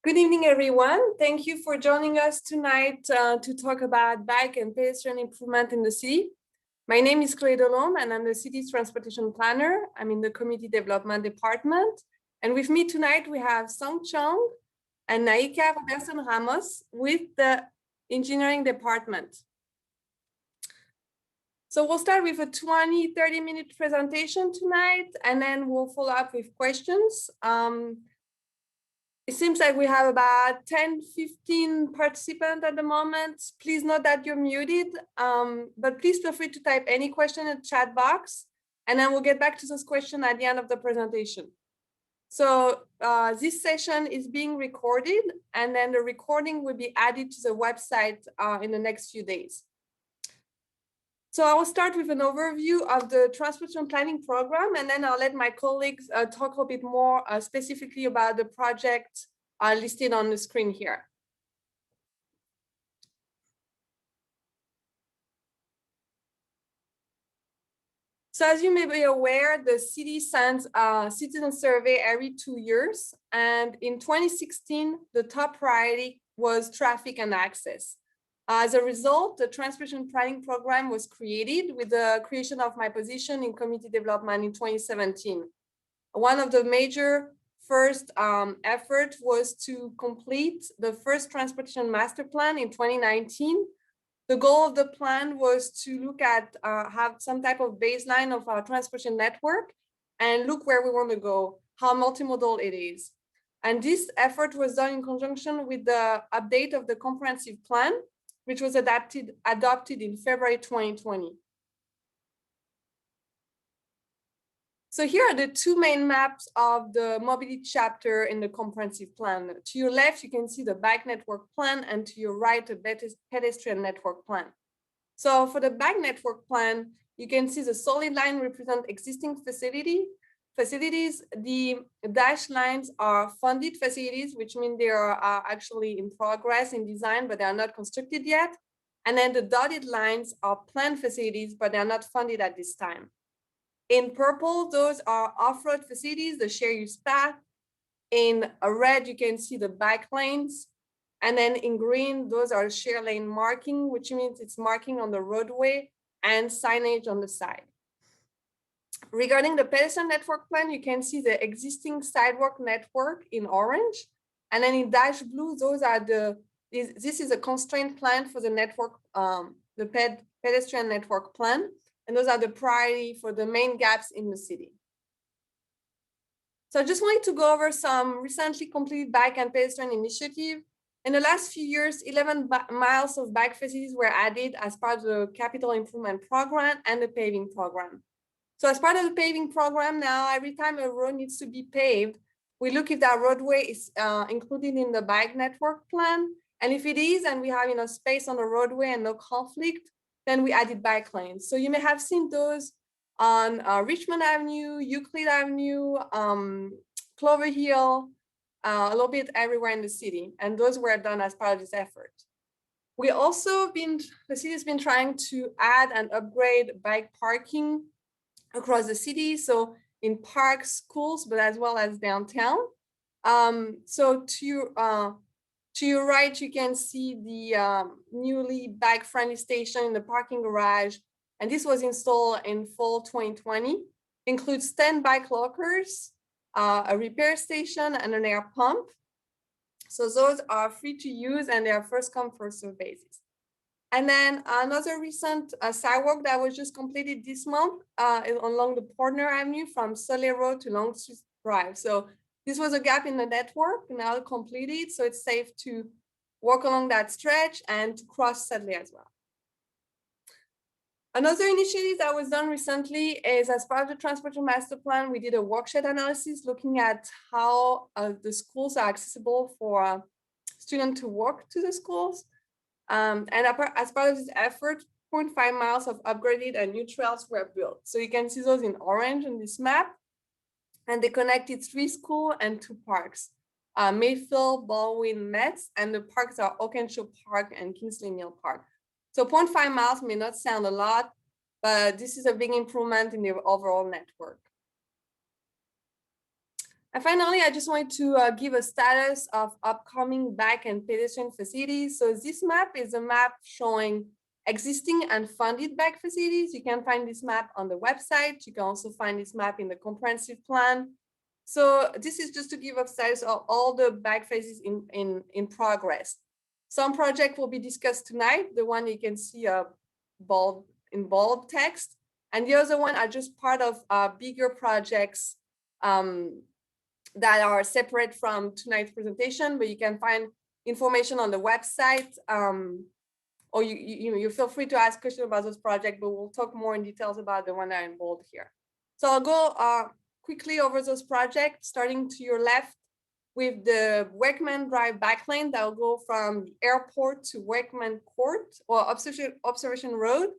Good evening, everyone. Thank you for joining us tonight to talk about bike and pedestrian improvement in the city. My name is Chloé Delhomme, and I'm the city's transportation planner. I'm in the community development department. And with me tonight, we have Song Chong and Naika Robertson Ramos with the engineering department. So we'll start with a 20-30 minute presentation tonight, and then we'll follow up with questions. It seems like we have about 10-15 participants at the moment. Please note that you're muted, but please feel free to type any question in the chat box, and then we'll get back to those questions at the end of the presentation. So this session is being recorded, and then the recording will be added to the website in the next few days. So I will start with an overview of the transportation planning program, and then I'll let my colleagues talk a little bit more specifically about the project listed on the screen here. So as you may be aware, the city sends a citizen survey every 2 years. And in 2016, the top priority was traffic and access. As a result, the transportation planning program was created with the creation of my position in community development in 2017. One of the major first effort was to complete the first transportation master plan in 2019. The goal of the plan was to look at, have some type of baseline of our transportation network and look where we want to go, how multimodal it is. And this effort was done in conjunction with the update of the comprehensive plan, which was adopted in February 2020. So here are the two main maps of the mobility chapter in the comprehensive plan. To your left, you can see the bike network plan, and to your right, the pedestrian network plan. So for the bike network plan, you can see the solid line represent existing facilities. The dashed lines are funded facilities, which mean they are actually in progress in design, but they are not constructed yet. And then the dotted lines are planned facilities, but they are not funded at this time. In purple, those are off-road facilities, the share use path. In red, you can see the bike lanes. And then in green, those are share lane marking, which means it's marking on the roadway and signage on the side. Regarding the pedestrian network plan, you can see the existing sidewalk network in orange. And then in dash blue, those are this is a constraint plan for the network, the pedestrian network plan. And those are the priority for the main gaps in the city. So I just wanted to go over some recently completed bike and pedestrian initiative. In the last few years, 11 miles of bike facilities were added as part of the capital improvement program and the paving program. So as part of the paving program now, every time a road needs to be paved, we look if that roadway is included in the bike network plan. And if it is, and we have enough space on the roadway and no conflict, then we added bike lanes. So you may have seen those on Richmond Avenue, Euclid Avenue, Clover Hill, a little bit everywhere in the city. And those were done as part of this effort. We also the city has been trying to add and upgrade bike parking across the city, so in parks, schools, but as well as downtown. So to your right, you can see the newly bike-friendly station in the parking garage, and this was installed in fall 2020. Includes 10 bike lockers, a repair station, and an air pump. So those are free to use, and they are first come, first served basis. And then another recent sidewalk that was just completed this month along the Portner Avenue from Sully Road to Long Street Drive. So this was a gap in the network, now completed, so it's safe to walk along that stretch and to cross Sudley as well. Another initiative that was done recently is as part of the transportation master plan, we did a workshed analysis looking at how the schools are accessible for students to walk to the schools. And as part of this effort, 0.5 miles of upgraded and new trails were built. So you can see those in orange on this map. And they connected 3 schools and 2 parks, Mayfield, Baldwin, Metz, and the parks are Oakenshaw Park and Kingsley Mill Park. So 0.5 miles may not sound a lot, but this is a big improvement in the overall network. And finally, I just wanted to give a status of upcoming bike and pedestrian facilities. So this map is a map showing existing and funded bike facilities. You can find this map on the website. You can also find this map in the comprehensive plan. So this is just to give a status of all the bike phases in progress. Some project will be discussed tonight. The one you can see in bold text, and the other one are just part of bigger projects that are separate from tonight's presentation, but you can find information on the website, or you feel free to ask questions about those projects, but we'll talk more in details about the one that are in bold here. So I'll go quickly over those projects, starting to your left with the Wakeman Drive bike lane that will go from the airport to Wakeman Court or Observation Road.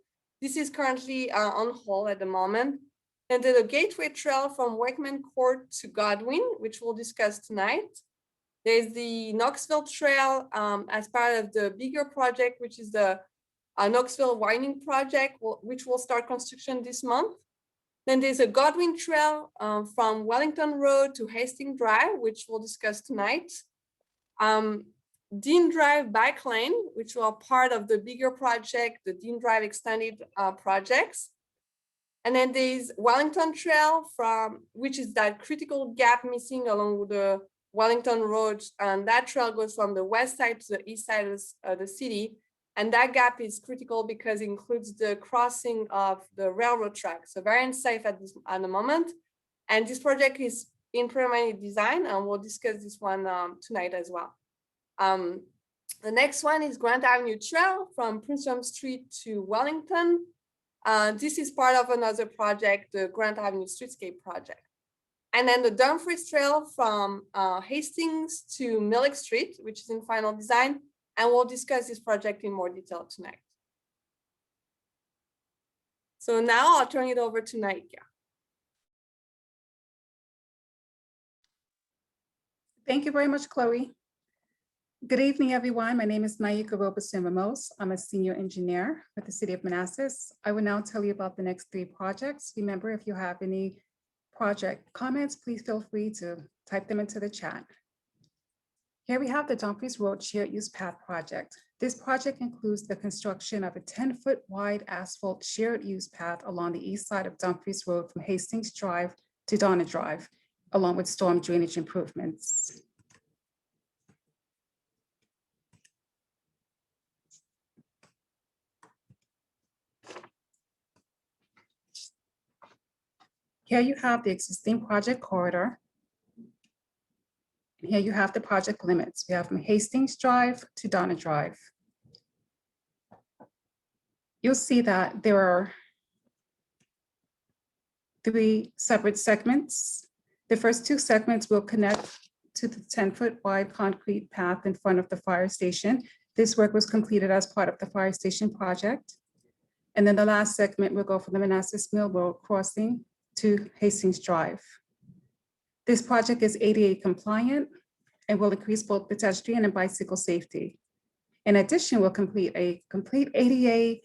This is currently on hold at the moment. And then the Gateway Trail from Wakeman Court to Godwin, which we'll discuss tonight. There's the Knoxville Trail as part of the bigger project, which is the Knoxville Winding Project, which will start construction this month. Then there's a Godwin Trail from Wellington Road to Hastings Drive, which we'll discuss tonight. Dean Drive Bike Lane, which will be part of the bigger project, the Dean Drive Extended projects. And then there's Wellington Trail which is that critical gap missing along the Wellington Road. And that trail goes from the west side to the east side of the city. And that gap is critical because it includes the crossing of the railroad track. So very unsafe at the moment. And this project is in preliminary design, and we'll discuss this one tonight as well. The next one is Grant Avenue Trail from Prince William Street to Wellington. This is part of another project, the Grant Avenue Streetscape project. And then the Dumfries Trail from Hastings to Millick Street, which is in final design. And we'll discuss this project in more detail tonight. So now I'll turn it over to Naika. Thank you very much, Chloe. Good evening, everyone. My name is Naika Robeson-Ramos. I'm a senior engineer with the City of Manassas. I will now tell you about the next 3 projects. Remember, if you have any project comments, please feel free to type them into the chat. Here we have the Dumfries Road Shared Use Path project. This project includes the construction of a 10-foot wide asphalt shared use path along the east side of Dumfries Road from Hastings Drive to Donna Drive, along with storm drainage improvements. Here you have the existing project corridor. Here you have the project limits. We have from Hastings Drive to Donna Drive. You'll see that there are 3 separate segments. The first 2 segments will connect to the 10-foot wide concrete path in front of the fire station. This work was completed as part of the fire station project. And then the last segment will go from the Manassas Mill Road crossing to Hastings Drive. This project is ADA compliant and will increase both pedestrian and bicycle safety. In addition, we'll complete a complete ADA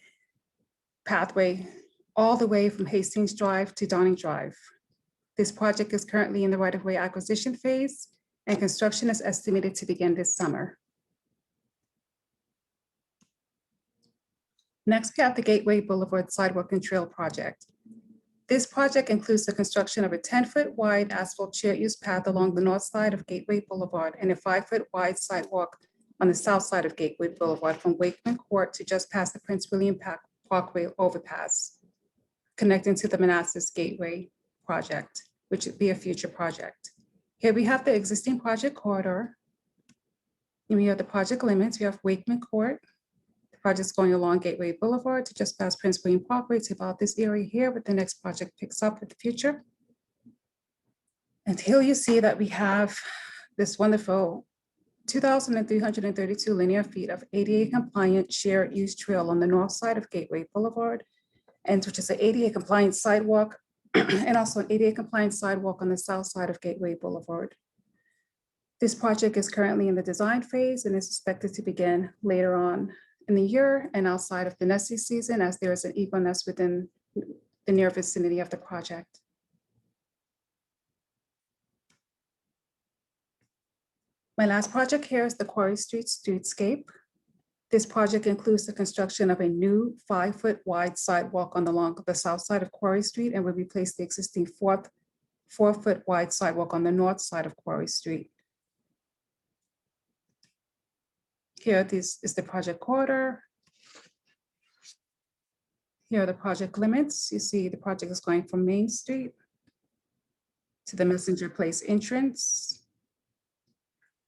pathway all the way from Hastings Drive to Downing Drive. This project is currently in the right-of-way acquisition phase, and construction is estimated to begin this summer. Next, we have the Gateway Boulevard Sidewalk and Trail project. This project includes the construction of a 10-foot wide asphalt shared use path along the north side of Gateway Boulevard and a 5-foot wide sidewalk on the south side of Gateway Boulevard from Wakeman Court to just past the Prince William Parkway overpass, connecting to the Manassas Gateway project, which would be a future project. Here we have the existing project corridor. And we have the project limits. We have Wakeman Court. Projects going along Gateway Boulevard to just past Prince William Parkway to about this area here, but the next project picks up in the future. And here you see that we have this wonderful 2,332 linear feet of ADA compliant shared use trail on the north side of Gateway Boulevard, and which is an ADA compliant sidewalk and also an ADA compliant sidewalk on the south side of Gateway Boulevard. This project is currently in the design phase and is expected to begin later on in the year and outside of the nesting season, as there is an eagle nest within the near vicinity of the project. My last project here is the Quarry Street streetscape. This project includes the construction of a new 5-foot wide sidewalk along the south side of Quarry Street and will replace the existing 4-foot wide sidewalk on the north side of Quarry Street. Here, this is the project corridor. Here are the project limits. You see the project is going from Main Street to the Messenger Place entrance.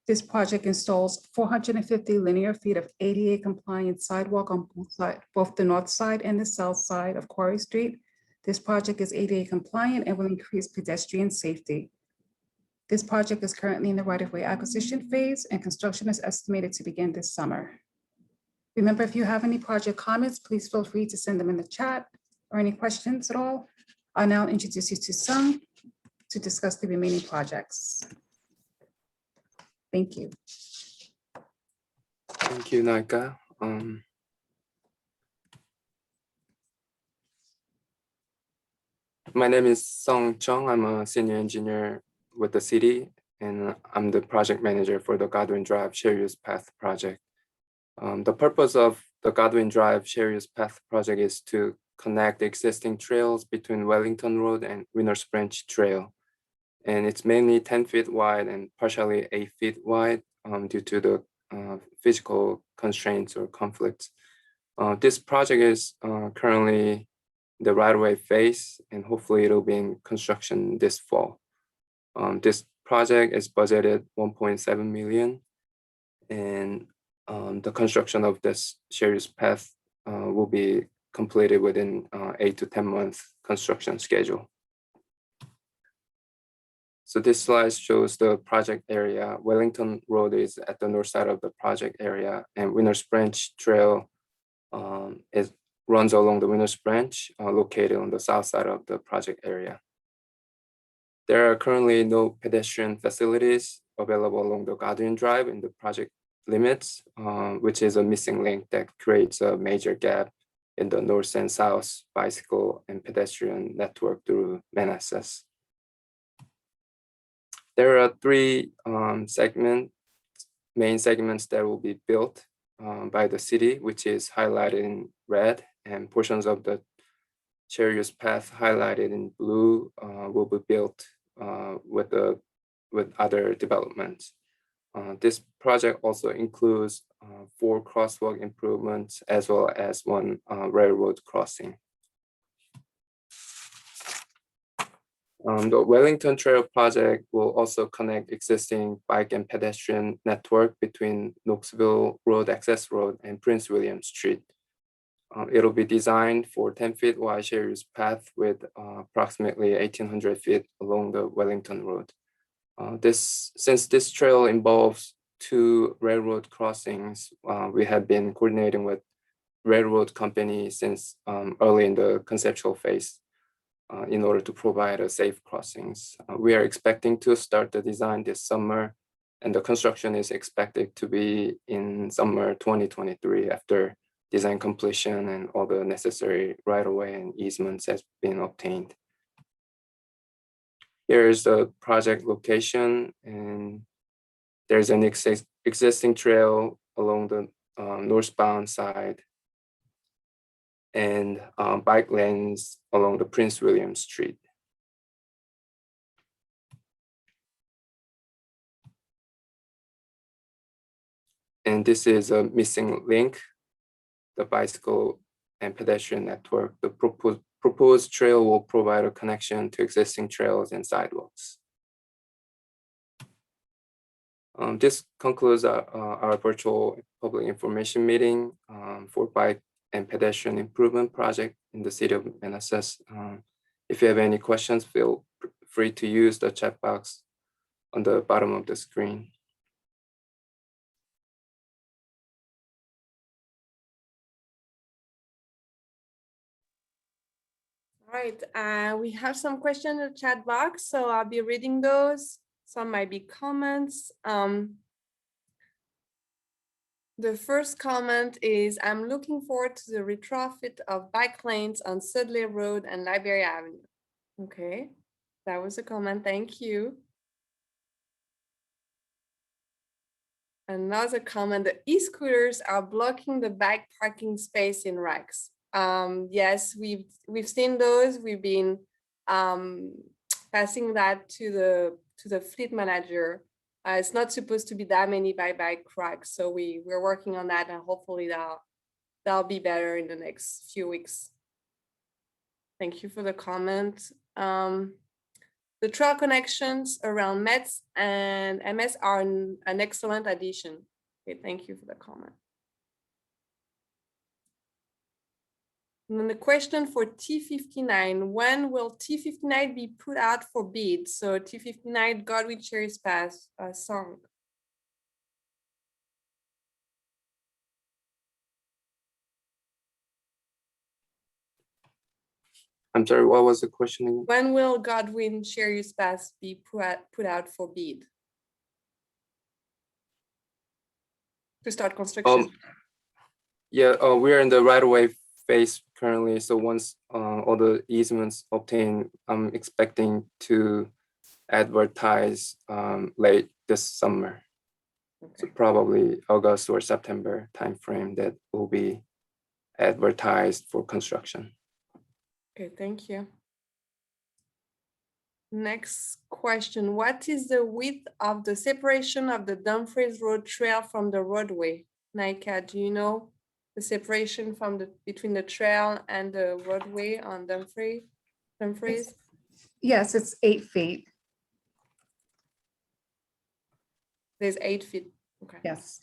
This project installs 450 linear feet of ADA compliant sidewalk on both the north side and the south side of Quarry Street. This project is ADA compliant and will increase pedestrian safety. This project is currently in the right-of-way acquisition phase and construction is estimated to begin this summer. Remember, if you have any project comments, please feel free to send them in the chat or any questions at all. I'll now introduce you to Sung to discuss the remaining projects. Thank you. Thank you, Naika. My name is Sung Chung. I'm a senior engineer with the city, and I'm the project manager for the Godwin Drive Share Use Path project. The purpose of the Godwin Drive Share Use Path project is to connect the existing trails between Wellington Road and Winners Branch Trail. And it's mainly 10 feet wide and partially 8 feet wide due to the physical constraints or conflicts. This project is currently the right-of-way phase, and hopefully it'll be in construction this fall. This project is budgeted 1.7 million, and the construction of this share use path will be completed within 8 to 10 month construction schedule. So this slide shows the project area. Wellington Road is at the north side of the project area, and Winners Branch Trail runs along the Winners Branch, located on the south side of the project area. There are currently no pedestrian facilities available along the Godwin Drive in the project limits, which is a missing link that creates a major gap in the north and south bicycle and pedestrian network through Manassas. There are three main segments that will be built by the city, which is highlighted in red, and portions of the share use path highlighted in blue will be built with other developments. This project also includes 4 crosswalk improvements as well as 1 railroad crossing. The Wellington Trail project will also connect existing bike and pedestrian network between Knoxville Road Access Road and Prince William Street. It'll be designed for 10 feet wide share use path with approximately 1,800 feet along the Wellington Road. Since this trail involves 2 railroad crossings, we have been coordinating with railroad companies since early in the conceptual phase in order to provide a safe crossings. We are expecting to start the design this summer, and the construction is expected to be in summer 2023 after design completion and all the necessary right-of-way and easements has been obtained. Here is the project location, and there's an existing trail along the northbound side and bike lanes along the Prince William Street. And this is a missing link, the bicycle and pedestrian network. The proposed trail will provide a connection to existing trails and sidewalks. This concludes our virtual public information meeting for bike and pedestrian improvement project in the City of Manassas. If you have any questions, feel free to use the chat box on the bottom of the screen. All right, we have some questions in the chat box, so I'll be reading those. Some might be comments. The first comment is, I'm looking forward to the retrofit of bike lanes on Sudley Road and Liberia Avenue. Okay, that was a comment, thank you. Another comment, the e-scooters are blocking the bike parking space in racks. Yes, we've seen those. We've been passing that to the fleet manager. It's not supposed to be that many bike racks, so we're working on that, and hopefully that'll be better in the next few weeks. Thank you for the comment. The trail connections around METS and MS are an excellent addition. Okay, thank you for the comment. And then the question for T59, when will T59 be put out for bid? So T59 Godwin Cherries Pass song. I'm sorry, what was the question again? When will Godwin Cherries Pass be put out for bid? To start construction. Yeah, we are in the right-of-way phase currently. So once all the easements obtained, I'm expecting to advertise late this summer. Okay. So probably August or September timeframe that will be advertised for construction. Okay, thank you. Next question, what is the width of the separation of the Dumfries Road Trail from the roadway? Nika, do you know the separation from between the trail and the roadway on Dumfries? Yes, it's 8 feet. There's 8 feet. Okay. Yes.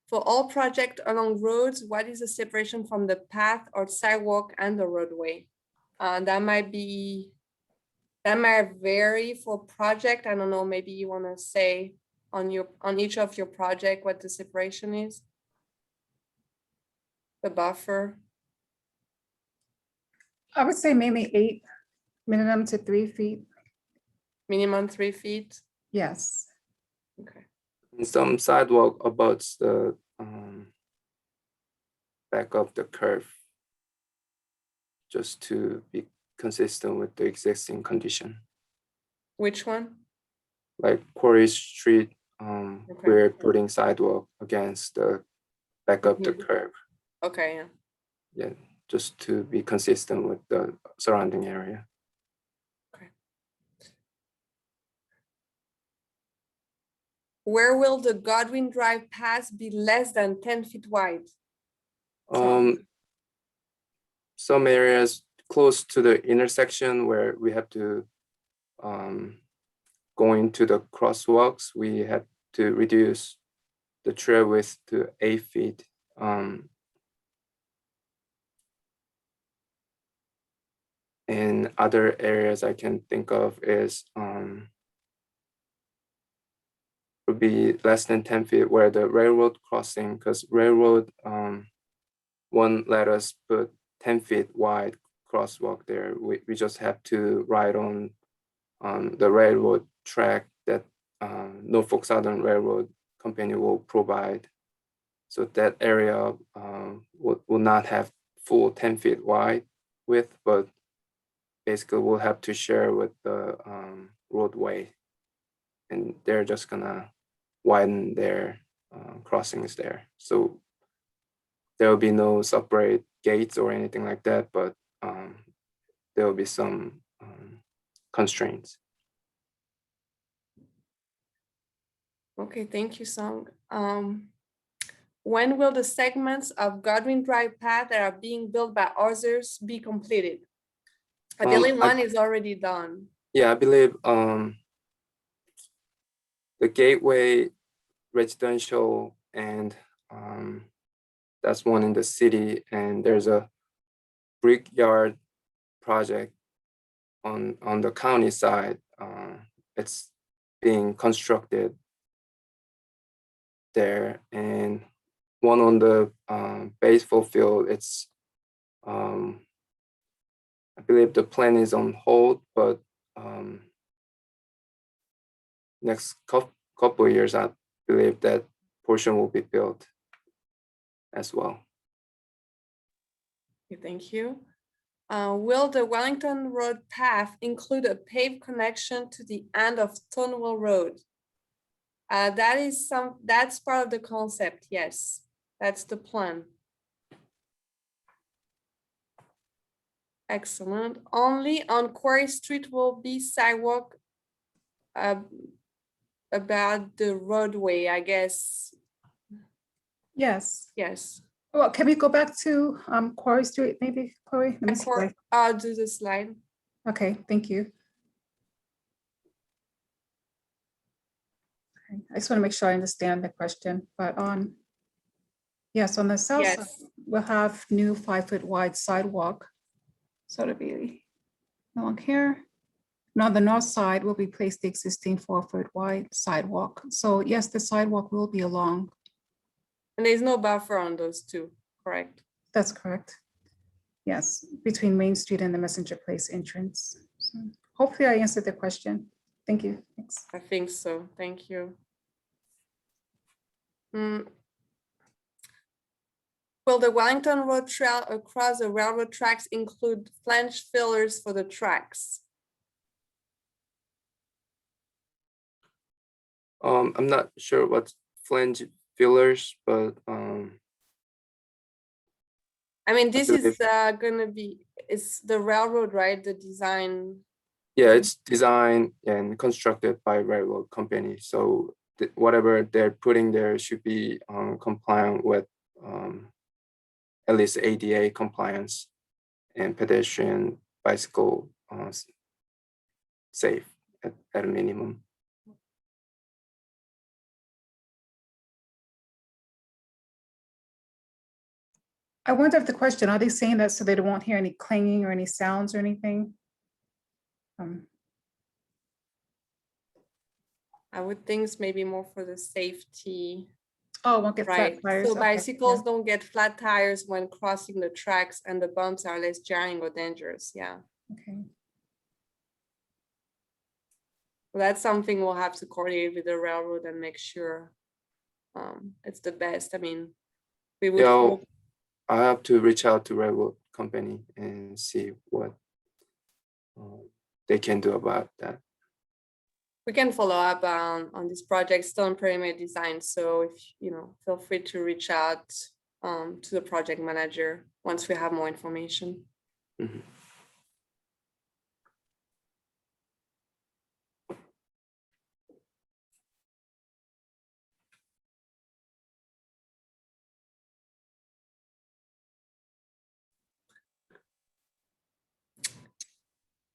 For all projects along roads, what is the separation from the path or sidewalk and the roadway? That might vary for project. I don't know, maybe you want to say on each of your project what the separation is? The buffer? I would say mainly 8, minimum to 3 feet. Minimum 3 feet? Yes. Okay. And some sidewalk abuts the back of the curve, just to be consistent with the existing condition. Which one? Like Quarry Street, Okay. we're putting sidewalk against the back of the Mhm. curve. Okay, yeah. Yeah, just to be consistent with the surrounding area. Where will the Godwin Drive pass be less than 10 feet wide? Some areas close to the intersection where we have to go into the crosswalks, we had to reduce the trail width to 8 feet. And other areas I can think of is would be less than 10 feet where the railroad crossing, because railroad won't let us put 10 feet wide crosswalk there. We just have to ride on the railroad track that Norfolk Southern Railroad Company will provide. So that area will not have full 10 feet wide width, but basically we'll have to share with the roadway, and they're just gonna widen their crossings there. So there will be no separate gates or anything like that, but there will be some constraints. Okay, thank you, Song. When will the segments of Godwin Drive path that are being built by others be completed? I believe one is already done. Yeah, I believe the Gateway residential, and that's one in the city, and there's a brickyard project on the county side. It's being constructed there, and one on the baseball field. It's I believe the plan is on hold, but next couple of years, I believe that portion will be built as well. Okay, thank you. Will the Wellington Road path include a paved connection to the end of Stonewall Road? That's part of the concept, yes. That's the plan. Excellent. Only on Quarry Street will be sidewalk about the roadway, I guess. Yes. Yes. Well, can we go back to Quarry Street, maybe, Chloe? Let me see. I'll do the slide. Okay, thank you. Okay, I just want to make sure I understand the question, but yes, on the south side, Yes. we'll have new 5-foot wide sidewalk. So it'll be along here. And on the north side, we'll replace the existing 4-foot wide sidewalk. So yes, the sidewalk will be along. And there's no buffer on those two, correct? That's correct. Yes, between Main Street and the Messenger Place entrance. So hopefully I answered the question. Thank you. Thanks. I think so. Thank you. Will the Wellington Road Trail across the railroad tracks include flange fillers for the tracks? I'm not sure what's flange fillers, but I mean, this is believe- gonna be, it's the railroad, right? The design. yeah, it's designed and constructed by railroad company. So whatever they're putting there should be compliant with at least ADA compliance and pedestrian bicycle safe at a minimum. I wonder if the question, are they saying that so they won't hear any clanging or any sounds or anything? I would think it's maybe more for the safety, Oh, won't get right? flat tires. So Okay, bicycles yeah. don't get flat tires when crossing the tracks, and the bumps are less jarring or dangerous. Yeah. Okay. Well, that's something we'll have to coordinate with the railroad and make sure it's the best. I mean, we would Yeah, hope. I have to reach out to railroad company and see what they can do about that. We can follow up on this project, still in preliminary design. So if feel free to reach out to the project manager once we have more information. Mhm.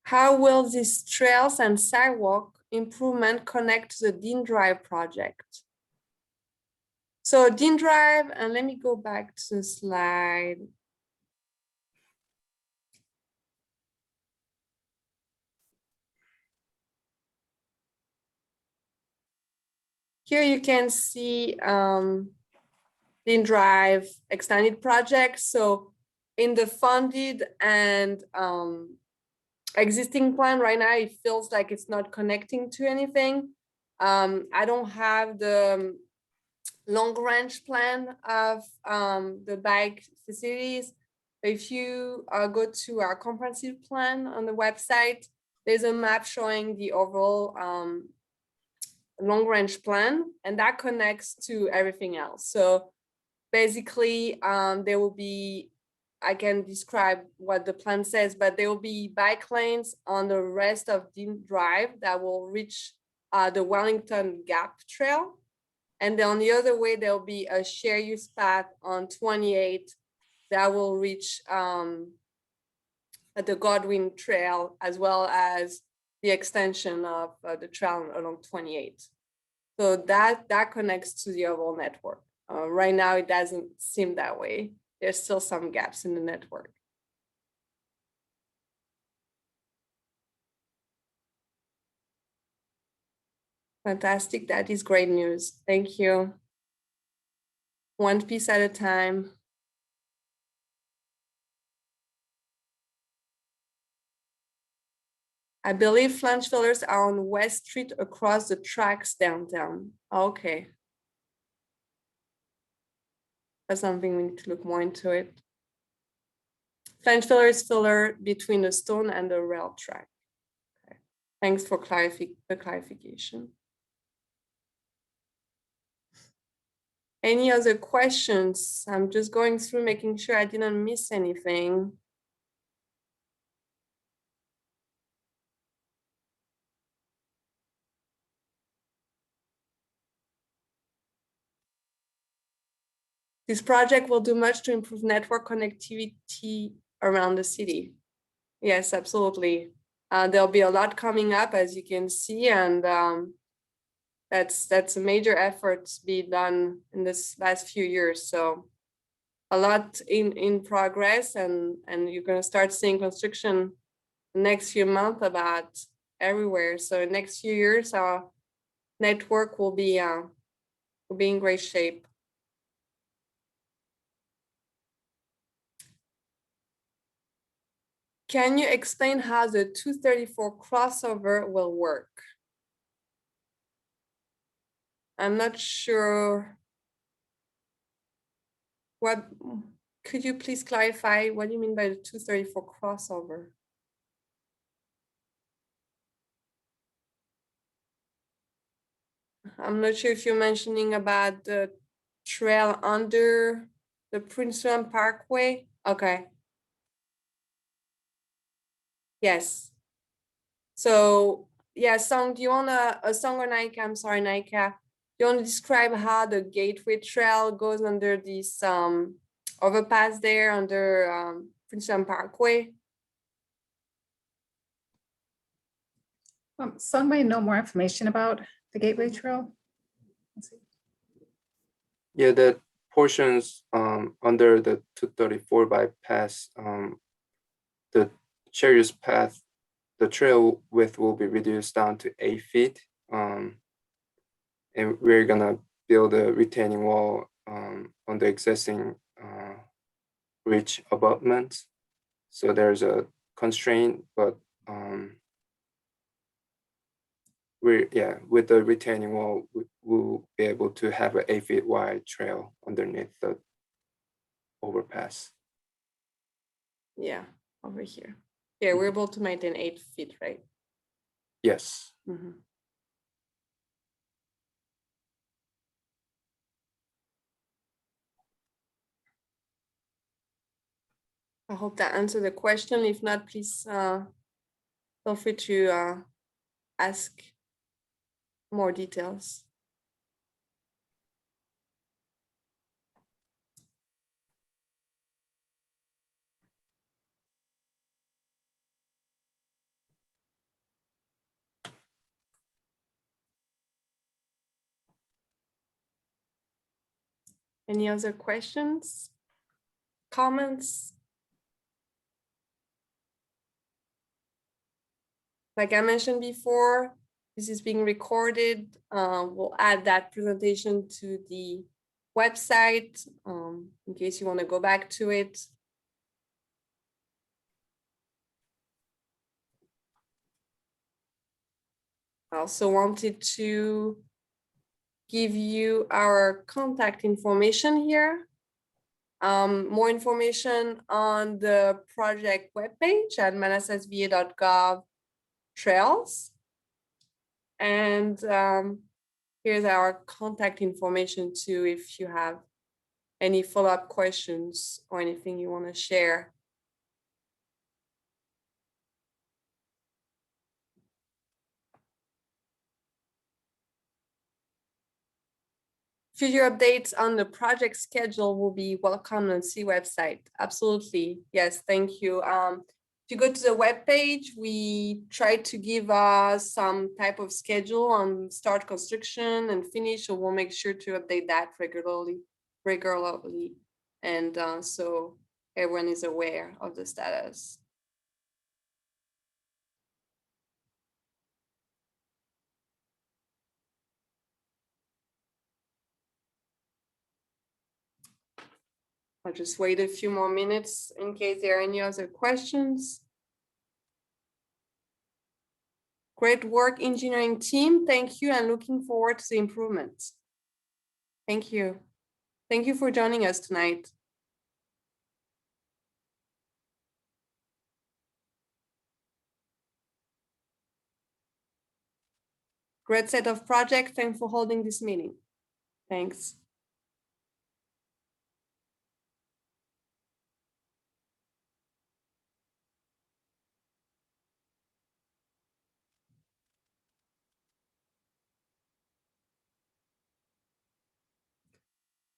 How will these trails and sidewalk improvement connect to the Dean Drive project? So Dean Drive, and let me go back to the slide. Here you can see Dean Drive extended project. So in the funded and existing plan right now, it feels like it's not connecting to anything. I don't have the long range plan of the bike facilities. If you go to our comprehensive plan on the website, there's a map showing the overall long range plan, and that connects to everything else. So basically, there will be, I can describe what the plan says, but there will be bike lanes on the rest of Dean Drive that will reach the Wellington Gap Trail. And then on the other way, there'll be a shared use path on 28 that will reach the Godwin Trail, as well as the extension of the trail along 28. So that connects to the overall network. Right now, it doesn't seem that way. There's still some gaps in the network. Fantastic, that is great news. Thank you. One piece at a time. I believe flange fillers are on West Street across the tracks downtown. Okay. That's something we need to look more into it. Flange filler is filler between the stone and the rail track. Okay. Thanks for the clarification. Any other questions? I'm just going through making sure I didn't miss anything. This project will do much to improve network connectivity around the city. Yes, absolutely. There'll be a lot coming up, as you can see, and that's a major effort to be done in this last few years. So a lot in progress, and you're going to start seeing construction the next few months about everywhere. So in next few years, our network will be in great shape. Can you explain how the 234 crossover will work? I'm not sure. What could you please clarify what do you mean by the 234 crossover? I'm not sure if you're mentioning about the trail under the Prince William Parkway. Okay. Yes. So yeah, Song, do you want a Song or Naika? I'm sorry, Naika. Do you want to describe how the Gateway Trail goes under this overpass there under Prince William Parkway? Some may know more information about the Gateway Trail. Let's see. Yeah, the portions under the 234 bypass, the shared use path, the trail width will be reduced down to 8 feet. And we're gonna build a retaining wall on the existing ridge abutments. So there's a constraint, but with the retaining wall, we'll be able to have an 8 feet wide trail underneath the overpass. Yeah, over here. Yeah, we're able to maintain 8 feet, right? Yes. Mm-hmm. I hope that answered the question. If not, please feel free to ask more details. Any other questions, comments? Like I mentioned before, this is being recorded. We'll add that presentation to the website in case you want to go back to it. I also wanted to give you our contact information here. More information on the project webpage at manassasva.gov trails. And here's our contact information too, if you have any follow-up questions or anything you want to share. Future updates on the project schedule will be welcome on the website. Absolutely. Yes, thank you. If you go to the webpage, we try to give some type of schedule on start construction and finish, so we'll make sure to update that regularly. And so everyone is aware of the status. I'll just wait a few more minutes in case there are any other questions. Great work, engineering team. Thank you, and looking forward to the improvements. Thank you. Thank you for joining us tonight. great set of projects. Thanks for holding this meeting. Thanks.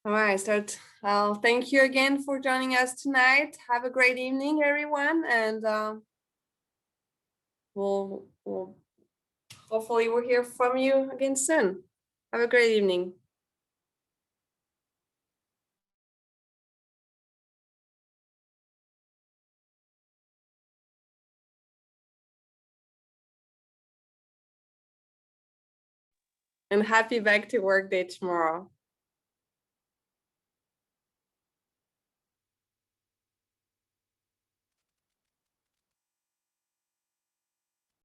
All right, thank you again for joining us tonight. Have a great evening, everyone, and we'll hopefully we'll hear from you again soon. Have a great evening. And happy back to work day tomorrow.